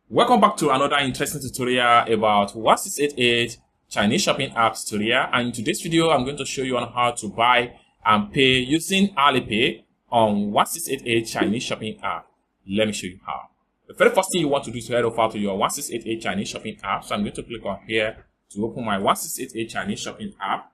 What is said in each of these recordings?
Welcome back to another interesting tutorial about 1688 Chinese shopping app tutorial. And in today's video, I'm going to show you on how to buy and pay using Alipay on 1688 Chinese shopping app. Let me show you how. The very first thing you want to do is to head over to your 1688 Chinese shopping app. So I'm going to click on here to open my 1688 Chinese shopping app.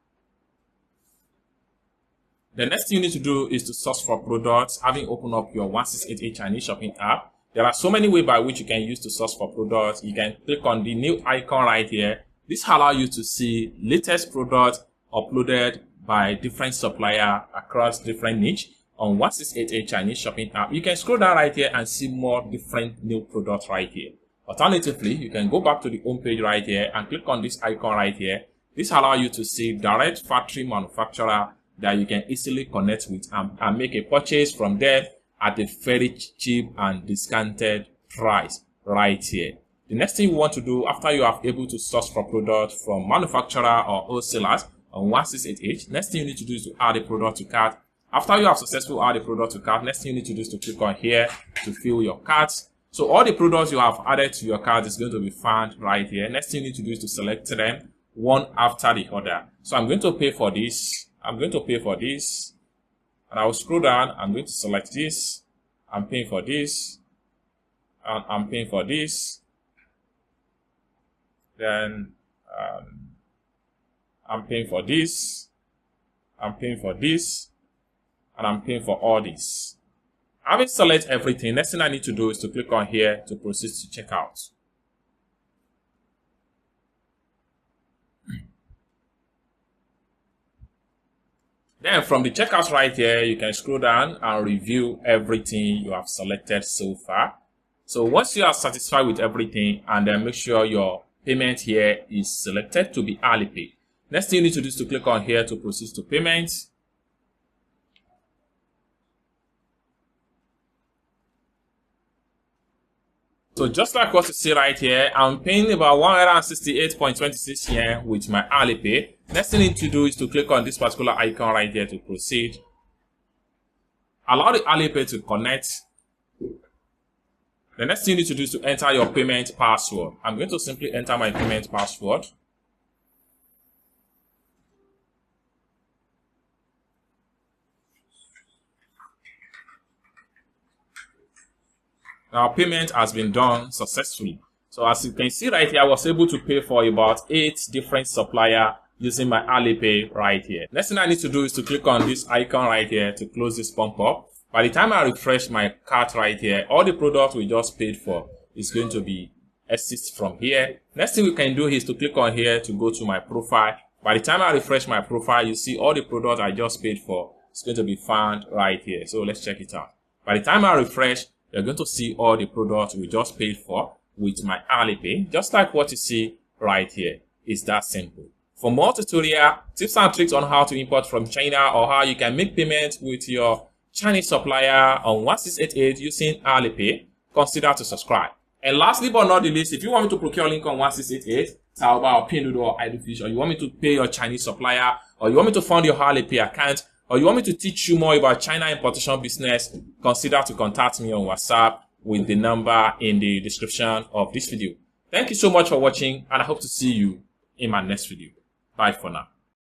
The next thing you need to do is to search for products. Having opened up your 1688 Chinese shopping app, there are so many ways by which you can use to search for products. You can click on the new icon right here. This allows you to see latest products uploaded by different suppliers across different niche on 1688 Chinese shopping app. You can scroll down right here and see more different new products right here. Alternatively, you can go back to the home page right here and click on this icon right here. This allows you to see direct factory manufacturer that you can easily connect with and make a purchase from there at a very cheap and discounted price right here. The next thing you want to do after you are able to source for products from manufacturer or wholesalers on 1688, next thing you need to do is to add a product to cart. After you have successfully added a product to cart, next thing you need to do is to click on here to fill your cart. So all the products you have added to your cart is going to be found right here. Next thing you need to do is to select them one after the other. So I'm going to pay for this. I'm going to pay for this. And I will scroll down. I'm going to select this. I'm paying for this. And I'm paying for this. Then I'm paying for this. I'm paying for this. And I'm paying for all this. Having select everything, next thing I need to do is to click on here to proceed to checkout. Then from the checkout right here, you can scroll down and review everything you have selected so far. So once you are satisfied with everything, and then make sure your payment here is selected to be Alipay. Next thing you need to do is to click on here to proceed to payment. So just like what you see right here, I'm paying about 168.26 yen with my Alipay. Next thing you need to do is to click on this particular icon right here to proceed. Allow the Alipay to connect. The next thing you need to do is to enter your payment password. I'm going to simply enter my payment password. Now payment has been done successfully. So as you can see right here, I was able to pay for about 8 different suppliers using my Alipay right here. Next thing I need to do is to click on this icon right here to close this pump up. By the time I refresh my cart right here, all the products we just paid for is going to be exist from here. Next thing we can do is to click on here to go to my profile. By the time I refresh my profile, you see all the products I just paid for is going to be found right here. So let's check it out. By the time I refresh, you're going to see all the products we just paid for with my Alipay, just like what you see right here. It's that simple. For more tutorial, tips and tricks on how to import from China or how you can make payment with your Chinese supplier on 1688 using Alipay, consider to subscribe. And lastly but not the least, if you want me to procure link on 1688, Taobao, Pinduoduo or Idlefish, or you want me to pay your Chinese supplier, or you want me to fund your Alipay account, or you want me to teach you more about China importation business, consider to contact me on WhatsApp with the number in the description of this video. Thank you so much for watching, and I hope to see you in my next video. Bye for now.